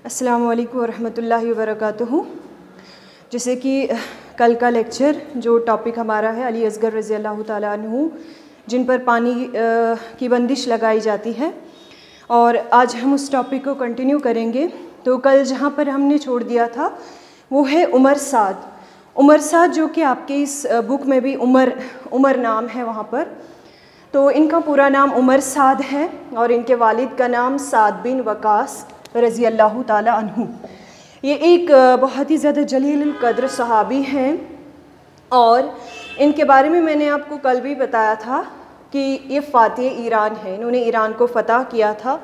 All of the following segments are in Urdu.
السلام علیکم ورحمۃ اللہ وبرکاتہ۔ جیسے کہ کل کا لیکچر جو ٹاپک ہمارا ہے علی اصغر رضی اللہ تعالیٰ عنہ جن پر پانی کی بندش لگائی جاتی ہے، اور آج ہم اس ٹاپک کو کنٹینیو کریں گے۔ تو کل جہاں پر ہم نے چھوڑ دیا تھا وہ ہے عمر سعد جو کہ آپ کے اس بک میں بھی عمر نام ہے وہاں پر۔ تو ان کا پورا نام عمر سعد ہے اور ان کے والد کا نام سعد بن وقاص رضی اللہ تعالیٰ عنہ۔ یہ ایک بہت ہی زیادہ جلیل القدر صحابی ہیں، اور ان کے بارے میں میں نے آپ کو کل بھی بتایا تھا کہ یہ فاتح ایران ہیں، انہوں نے ایران کو فتح کیا تھا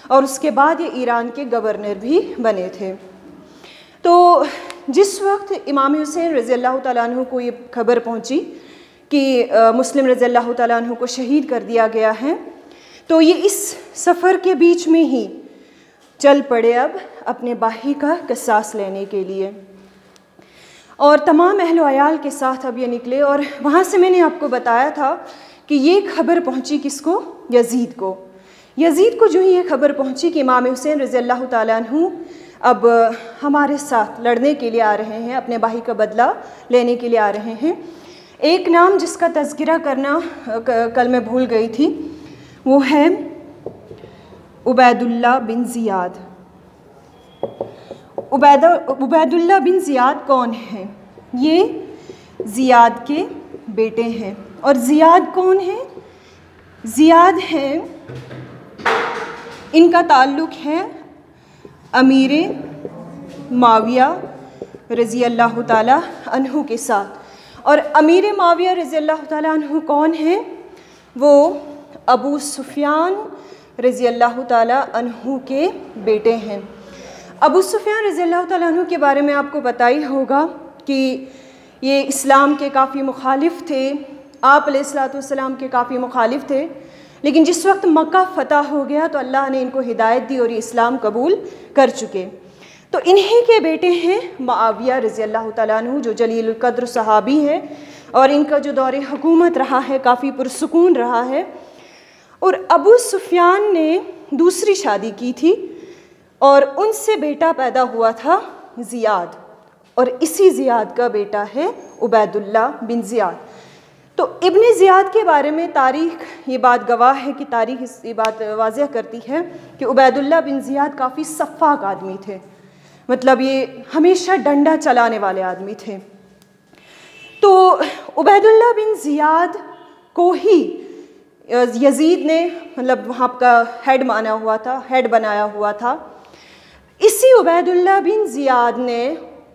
اور اس کے بعد یہ ایران کے گورنر بھی بنے تھے۔ تو جس وقت امام حسین رضی اللہ تعالیٰ عنہ کو یہ خبر پہنچی کہ مسلم رضی اللہ تعالیٰ عنہ کو شہید کر دیا گیا ہے، تو یہ اس سفر کے بیچ میں ہی چل پڑے اب اپنے باہی کا قصاص لینے کے لیے، اور تمام اہل و عیال کے ساتھ اب یہ نکلے۔ اور وہاں سے میں نے آپ کو بتایا تھا کہ یہ خبر پہنچی کس کو؟ یزید کو جو ہی یہ خبر پہنچی کہ امام حسین رضی اللہ تعالیٰ عنہ اب ہمارے ساتھ لڑنے کے لیے آ رہے ہیں، اپنے باہی کا بدلہ لینے کے لیے آ رہے ہیں۔ ایک نام جس کا تذکرہ کرنا کل میں بھول گئی تھی، وہ ہے عبید اللہ بن زیاد۔ عبید اللہ بن زیاد کون ہیں؟ یہ زیاد کے بیٹے ہیں۔ اور زیاد کون ہیں؟ زیاد ہیں، ان کا تعلق ہے امیر معاویہ رضی اللہ تعالیٰ عنہ کے ساتھ۔ اور امیر معاویہ رضی اللہ تعالیٰ عنہ کون ہیں؟ وہ ابو سفیان رضی اللہ تعالیٰ عنہ کے بیٹے ہیں۔ ابو سفیان رضی اللہ تعالیٰ عنہ کے بارے میں آپ کو پتہ ہی ہوگا کہ یہ اسلام کے کافی مخالف تھے، آپ علیہ الصلوۃ والسلام کے کافی مخالف تھے، لیکن جس وقت مکہ فتح ہو گیا تو اللہ نے ان کو ہدایت دی اور یہ اسلام قبول کر چکے۔ تو انہی کے بیٹے ہیں معاویہ رضی اللہ تعالیٰ عنہ، جو جلیل القدر صحابی ہیں، اور ان کا جو دور حکومت رہا ہے کافی پرسکون رہا ہے۔ اور ابو سفیان نے دوسری شادی کی تھی اور ان سے بیٹا پیدا ہوا تھا زیاد، اور اسی زیاد کا بیٹا ہے عبید اللہ بن زیاد۔ تو ابن زیاد کے بارے میں تاریخ یہ بات گواہ ہے کہ تاریخ یہ بات واضح کرتی ہے کہ عبید اللہ بن زیاد کافی سفاک آدمی تھے، مطلب یہ ہمیشہ ڈنڈا چلانے والے آدمی تھے۔ تو عبید اللہ بن زیاد کو ہی یزید نے مطلب وہاں کا ہیڈ بنایا ہوا تھا۔ اسی عبید اللہ بن زیاد نے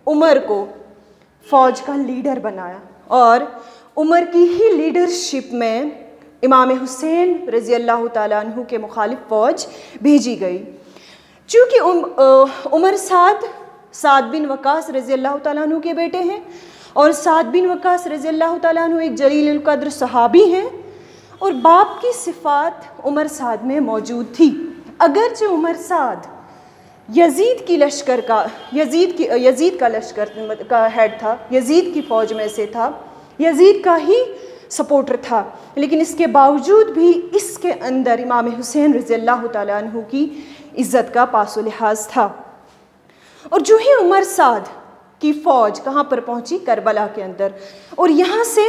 عمر کو فوج کا لیڈر بنایا، اور عمر کی ہی لیڈرشپ میں امام حسین رضی اللہ تعالیٰ عنہ کے مخالف فوج بھیجی گئی۔ چونکہ عمر سعد بن وقاص رضی اللہ تعالیٰ عنہ کے بیٹے ہیں، اور سعد بن وقاص رضی اللہ تعالیٰ عنہ ایک جلیل القدر صحابی ہیں، اور باپ کی صفات عمر سعد میں موجود تھی۔ اگرچہ عمر سعد یزید کا لشکر کا ہیڈ تھا، یزید کی فوج میں سے تھا، یزید کا ہی سپورٹر تھا، لیکن اس کے باوجود بھی اس کے اندر امام حسین رضی اللہ تعالیٰ عنہ کی عزت کا پاس و لحاظ تھا۔ اور جو ہی عمر سعد کی فوج کہاں پر پہنچی؟ کربلا کے اندر، اور یہاں سے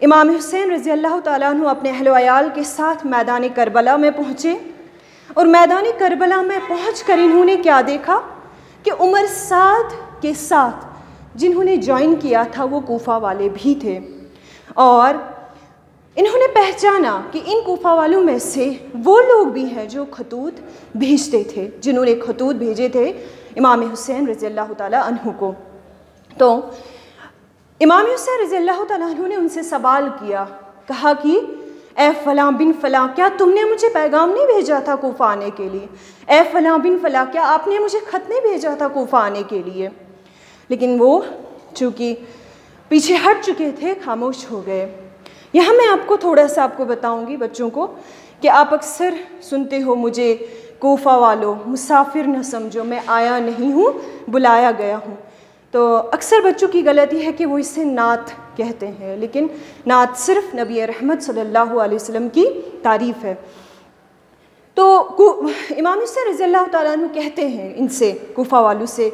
امام حسین رضی اللہ تعالیٰ عنہ اپنے اہل و عیال کے ساتھ میدان کربلا میں پہنچے، اور میدان کربلا میں پہنچ کر انہوں نے کیا دیکھا کہ عمر سعد کے ساتھ جنہوں نے جوائن کیا تھا وہ کوفہ والے بھی تھے، اور انہوں نے پہچانا کہ ان کوفہ والوں میں سے وہ لوگ بھی ہیں جو خطوط بھیجتے تھے، جنہوں نے خطوط بھیجے تھے امام حسین رضی اللہ تعالیٰ عنہ کو۔ تو امام حسین رضی اللہ تعالیٰ عنہ نے ان سے سوال کیا، کہا کہ اے فلاں بن فلاں، کیا تم نے مجھے پیغام نہیں بھیجا تھا کوفہ آنے کے لیے؟ اے فلاں بن فلاں، کیا آپ نے مجھے خط نہیں بھیجا تھا کوفہ آنے کے لیے؟ لیکن وہ چونکہ پیچھے ہٹ چکے تھے، خاموش ہو گئے۔ یہاں میں آپ کو تھوڑا سا آپ کو بتاؤں گی بچوں کو کہ آپ اکثر سنتے ہو مجھے کوفہ والوں مسافر نہ سمجھو، میں آیا نہیں ہوں بلایا گیا ہوں۔ تو اکثر بچوں کی غلطی ہے کہ وہ اسے نعت کہتے ہیں، لیکن نعت صرف نبی رحمت صلی اللہ علیہ وسلم کی تعریف ہے۔ تو امام حسین رضی اللہ تعالیٰ عنہ کہتے ہیں ان سے، کوفہ والوں سے،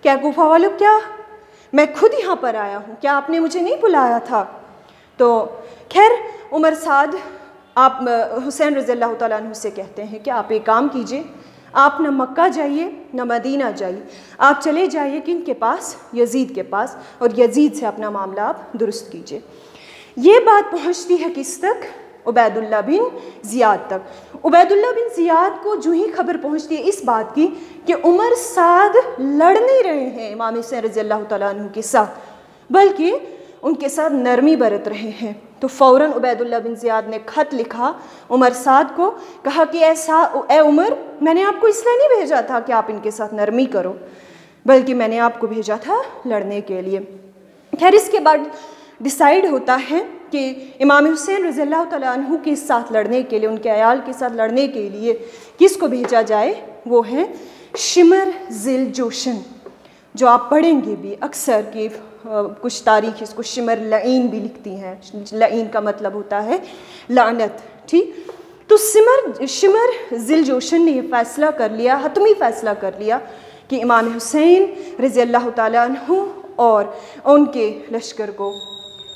کیا کوفہ والوں، کیا میں خود یہاں پر آیا ہوں، کیا آپ نے مجھے نہیں بلایا تھا؟ تو خیر عمر سعد آپ حسین رضی اللہ تعالیٰ عنہ سے کہتے ہیں کہ آپ ایک کام کیجئے، آپ نہ مکہ جائیے نہ مدینہ جائیے، آپ چلے جائیے کن کے پاس؟ یزید کے پاس، اور یزید سے اپنا معاملہ آپ درست کیجئے۔ یہ بات پہنچتی ہے کس تک؟ عبید اللہ بن زیاد تک۔ عبید اللہ بن زیاد کو جو ہی خبر پہنچتی ہے اس بات کی کہ عمر سعد لڑ نہیں رہے ہیں امام حسین رضی اللہ تعالیٰ عنہ کے ساتھ، بلکہ ان کے ساتھ نرمی برت رہے ہیں، تو فوراً عبید اللہ بن زیاد نے خط لکھا عمر سعد کو، کہا کہ اے عمر، میں نے آپ کو اس لیے نہیں بھیجا تھا کہ آپ ان کے ساتھ نرمی کرو، بلکہ میں نے آپ کو بھیجا تھا لڑنے کے لیے۔ خیر اس کے بعد ڈیسائیڈ ہوتا ہے کہ امام حسین رضی اللہ تعالیٰ عنہ کے ساتھ لڑنے کے لیے، ان کے عیال کے ساتھ لڑنے کے لیے کس کو بھیجا جائے؟ وہ ہیں شمر ذی الجوشن، جو آپ پڑھیں گے بھی اکثر کہ کچھ تاریخ اس کو شمر لعین بھی لکھتی ہیں، لعین کا مطلب ہوتا ہے لعنت، ٹھیک؟ تو شمر ذی الجوشن نے یہ فیصلہ کر لیا، حتمی فیصلہ کر لیا کہ امام حسین رضی اللہ تعالیٰ عنہ اور ان کے لشکر کو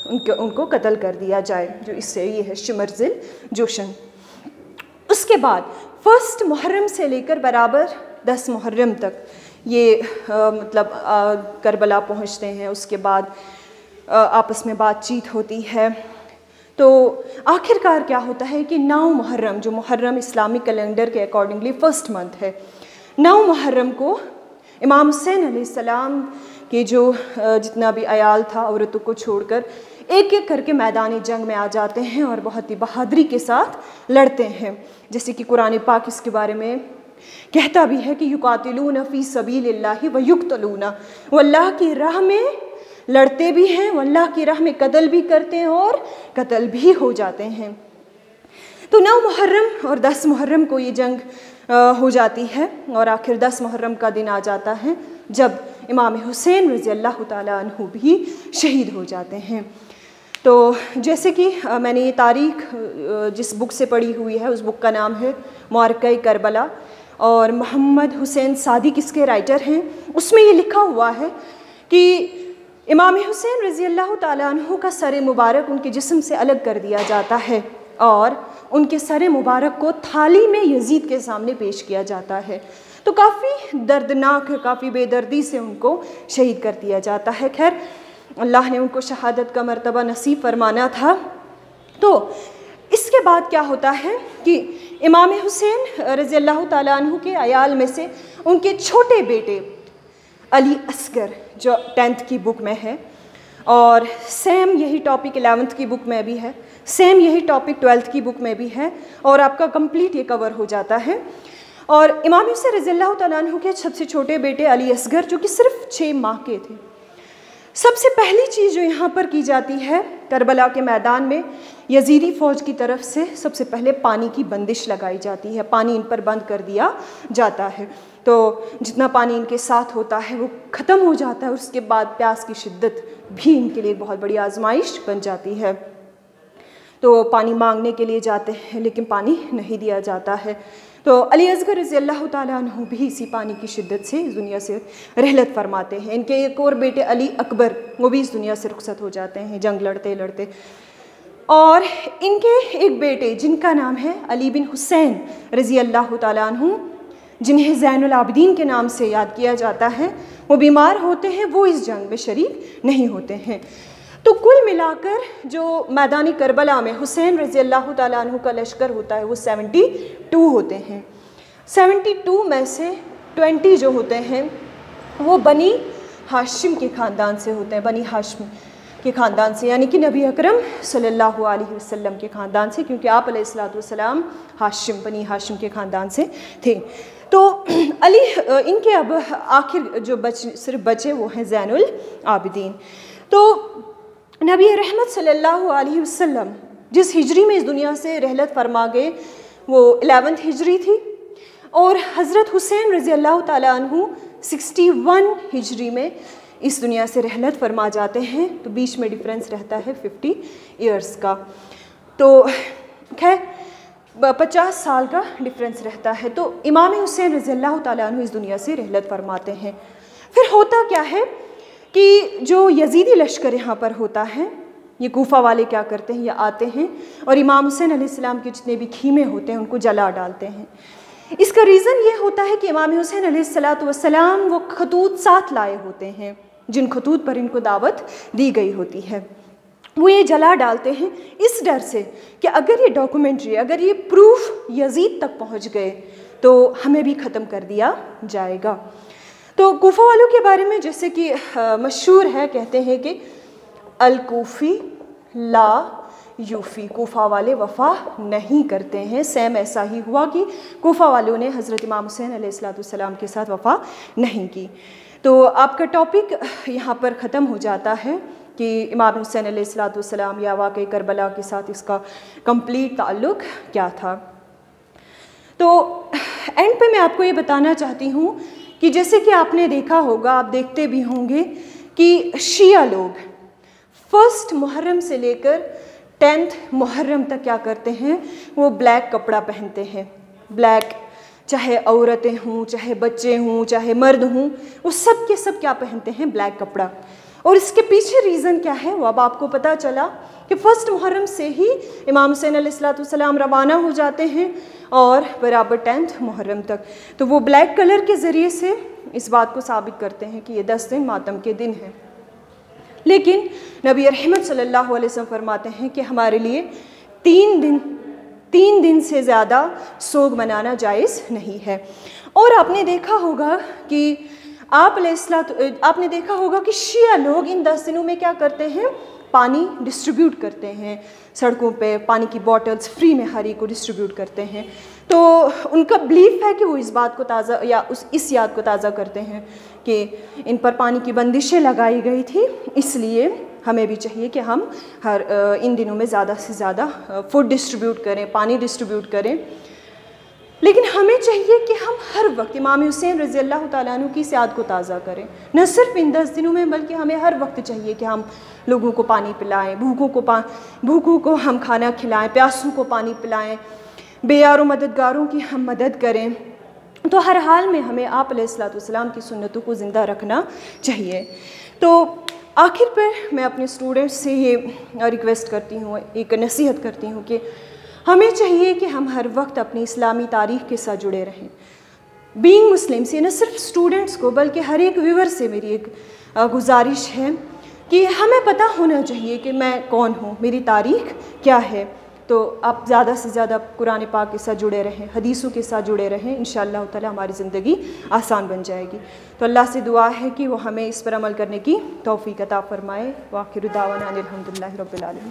ان کو قتل کر دیا جائے، جو اس سے یہ ہے شمر ذی الجوشن۔ اس کے بعد 1 محرم سے لے کر برابر 10 محرم تک یہ مطلب کربلا پہنچتے ہیں، اس کے بعد آپس میں بات چیت ہوتی ہے، تو آخر کار کیا ہوتا ہے کہ 9 محرم، جو محرم اسلامی کیلنڈر کے اکارڈنگلی 1st منتھ ہے، 9 محرم کو امام حسین علیہ السلام کہ جو جتنا بھی عیال تھا عورتوں کو چھوڑ کر ایک ایک کر کے میدان جنگ میں آ جاتے ہیں اور بہت ہی بہادری کے ساتھ لڑتے ہیں، جیسے کہ قرآن پاک اس کے بارے میں کہتا بھی ہے کہ یقاتلون فی سبیل اللہ ویقتلون، وہ اللہ کی راہ میں لڑتے بھی ہیں، وہ اللہ کی راہ میں قتل بھی کرتے ہیں اور قتل بھی ہو جاتے ہیں۔ تو 9 محرم اور 10 محرم کو یہ جنگ ہو جاتی ہے، اور آخر 10 محرم کا دن آ جاتا ہے جب امام حسین رضی اللہ تعالیٰ عنہ بھی شہید ہو جاتے ہیں۔ تو جیسے کہ میں نے یہ تاریخ جس بک سے پڑھی ہوئی ہے، اس بک کا نام ہے معرکہ کربلا، اور محمد حسین صادق اس کے رائٹر ہیں، اس میں یہ لکھا ہوا ہے کہ امام حسین رضی اللہ تعالیٰ عنہ کا سر مبارک ان کے جسم سے الگ کر دیا جاتا ہے، اور ان کے سر مبارک کو تھالی میں یزید کے سامنے پیش کیا جاتا ہے، تو کافی دردناک، کافی بے دردی سے ان کو شہید کر دیا جاتا ہے۔ خیر اللہ نے ان کو شہادت کا مرتبہ نصیب فرمانا تھا۔ تو اس کے بعد کیا ہوتا ہے کہ امام حسین رضی اللہ تعالیٰ عنہ کے عیال میں سے ان کے چھوٹے بیٹے علی اصغر، جو 10th کی بک میں ہے، اور سیم یہی ٹاپک 11th کی بک میں بھی ہے، سیم یہی ٹاپک 12th کی بک میں بھی ہے، اور آپ کا کمپلیٹ یہ کور ہو جاتا ہے۔ اور امام حسین رضی اللہ تعالیٰ عنہ کے سب سے چھوٹے بیٹے علی اصغر، جو کہ صرف 6 ماہ کے تھے، سب سے پہلی چیز جو یہاں پر کی جاتی ہے کربلا کے میدان میں، یزیدی فوج کی طرف سے سب سے پہلے پانی کی بندش لگائی جاتی ہے، پانی ان پر بند کر دیا جاتا ہے، تو جتنا پانی ان کے ساتھ ہوتا ہے وہ ختم ہو جاتا ہے، اس کے بعد پیاس کی شدت بھی ان کے لیے بہت بڑی آزمائش بن جاتی ہے، تو پانی مانگنے کے لیے جاتے ہیں لیکن پانی نہیں دیا جاتا ہے، تو علی اصغر رضی اللہ تعالیٰ عنہ بھی اسی پانی کی شدت سے اس دنیا سے رحلت فرماتے ہیں۔ ان کے ایک اور بیٹے علی اکبر، وہ بھی اس دنیا سے رخصت ہو جاتے ہیں جنگ لڑتے لڑتے، اور ان کے ایک بیٹے جن کا نام ہے علی بن حسین رضی اللہ تعالیٰ عنہ، جنہیں زین العابدین کے نام سے یاد کیا جاتا ہے، وہ بیمار ہوتے ہیں، وہ اس جنگ میں شریک نہیں ہوتے ہیں۔ تو کل ملا کر جو میدان کربلا میں حسین رضی اللہ تعالیٰ عنہ کا لشکر ہوتا ہے وہ 72 ہوتے ہیں، 72 میں سے 20 جو ہوتے ہیں وہ بنی ہاشم کے خاندان سے ہوتے ہیں، بنی ہاشم کے خاندان سے، یعنی کہ نبی اکرم صلی اللہ علیہ وسلم کے خاندان سے، کیونکہ آپ علیہ الصلوۃ والسلام ہاشم، بنی ہاشم کے خاندان سے تھے۔ تو علی ان کے اب آخر جو صرف بچے وہ ہیں زین العابدین۔ تو نبی رحمت صلی اللہ علیہ وسلم جس ہجری میں اس دنیا سے رحلت فرما گئے وہ 11th ہجری تھی، اور حضرت حسین رضی اللہ تعالیٰ عنہ 61 ہجری میں اس دنیا سے رحلت فرما جاتے ہیں، تو بیچ میں ڈیفرنس رہتا ہے 50 ایئرس کا۔ تو خیر 50 سال کا ڈفرینس رہتا ہے. تو امام حسین رضی اللہ تعالیٰ عنہ اس دنیا سے رحلت فرماتے ہیں. پھر ہوتا کیا ہے کہ جو یزیدی لشکر یہاں پر ہوتا ہے، یہ کوفہ والے کیا کرتے ہیں، یہ آتے ہیں اور امام حسین علیہ السلام کے جتنے بھی خیمے ہوتے ہیں ان کو جلا ڈالتے ہیں. اس کا ریزن یہ ہوتا ہے کہ امام حسین علیہ السلام وہ خطوط ساتھ لائے ہوتے ہیں جن خطوط پر ان کو دعوت دی گئی ہوتی ہے، وہ یہ جلا ڈالتے ہیں اس ڈر سے کہ اگر یہ ڈاکومنٹری، اگر یہ پروف یزید تک پہنچ گئے تو ہمیں بھی ختم کر دیا جائے گا. تو کوفہ والوں کے بارے میں جیسے کہ مشہور ہے، کہتے ہیں کہ الکوفی لا یوفی، کوفہ والے وفا نہیں کرتے ہیں. سیم ایسا ہی ہوا کہ کوفہ والوں نے حضرت امام حسین علیہ السلام کے ساتھ وفا نہیں کی. تو آپ کا ٹاپک یہاں پر ختم ہو جاتا ہے کہ امام حسین علیہ السلام یا واقعہ کربلا کے ساتھ اس کا کمپلیٹ تعلق کیا تھا. تو اینڈ پہ میں آپ کو یہ بتانا چاہتی ہوں کہ جیسے کہ آپ نے دیکھا ہوگا، آپ دیکھتے بھی ہوں گے کہ شیعہ لوگ 1 محرم سے لے کر 10 محرم تک کیا کرتے ہیں، وہ بلیک کپڑا پہنتے ہیں. بلیک، چاہے عورتیں ہوں، چاہے بچے ہوں، چاہے مرد ہوں، وہ سب کے سب کیا پہنتے ہیں، بلیک کپڑا. اور اس کے پیچھے ریزن کیا ہے وہ اب آپ کو پتہ چلا کہ 1 محرم سے ہی امام حسین علیہ السلام روانہ ہو جاتے ہیں اور برابر 10 محرم تک. تو وہ بلیک کلر کے ذریعے سے اس بات کو ثابت کرتے ہیں کہ یہ 10 دن ماتم کے دن ہیں. لیکن نبی رحمت صلی اللہ علیہ وسلم فرماتے ہیں کہ ہمارے لیے 3 دن سے زیادہ سوگ منانا جائز نہیں ہے. اور آپ نے دیکھا ہوگا کہ آپ نے دیکھا ہوگا کہ شیعہ لوگ ان 10 دنوں میں کیا کرتے ہیں، پانی ڈسٹریبیوٹ کرتے ہیں. سڑکوں پہ پانی کی بوٹلز فری میں ہر ایک کو ڈسٹریبیوٹ کرتے ہیں. تو ان کا بلیف ہے کہ وہ اس بات کو تازہ یا اس یاد کو تازہ کرتے ہیں کہ ان پر پانی کی بندشیں لگائی گئی تھی، اس لیے ہمیں بھی چاہیے کہ ہم ان دنوں میں زیادہ سے زیادہ فوڈ ڈسٹریبیوٹ کریں، پانی ڈسٹریبیوٹ کریں. لیکن ہمیں چاہیے کہ ہم ہر وقت امام حسین رضی اللہ تعالیٰ عنہ کی یاد کو تازہ کریں، نہ صرف ان 10 دنوں میں بلکہ ہمیں ہر وقت چاہیے کہ ہم لوگوں کو پانی پلائیں، بھوکوں کو ہم کھانا کھلائیں، پیاسوں کو پانی پلائیں، بے یار و مددگاروں کی ہم مدد کریں. تو ہر حال میں ہمیں آپ علیہ السلام کی سنتوں کو زندہ رکھنا چاہیے. تو آخر پر میں اپنے اسٹوڈنٹس سے یہ ریکویسٹ کرتی ہوں، ایک نصیحت کرتی ہوں کہ ہمیں چاہیے کہ ہم ہر وقت اپنی اسلامی تاریخ کے ساتھ جڑے رہیں. بینگ مسلم سے نہ صرف اسٹوڈنٹس کو بلکہ ہر ایک ویور سے میری ایک گزارش ہے کہ ہمیں پتہ ہونا چاہیے کہ میں کون ہوں، میری تاریخ کیا ہے. تو آپ زیادہ سے زیادہ قرآن پاک کے ساتھ جڑے رہیں، حدیثوں کے ساتھ جڑے رہیں، انشاءاللہ تعالی ہماری زندگی آسان بن جائے گی. تو اللہ سے دعا ہے کہ وہ ہمیں اس پر عمل کرنے کی توفیق عطا فرمائے. وآخر دعوانا ان الحمدللہ رب العالمین.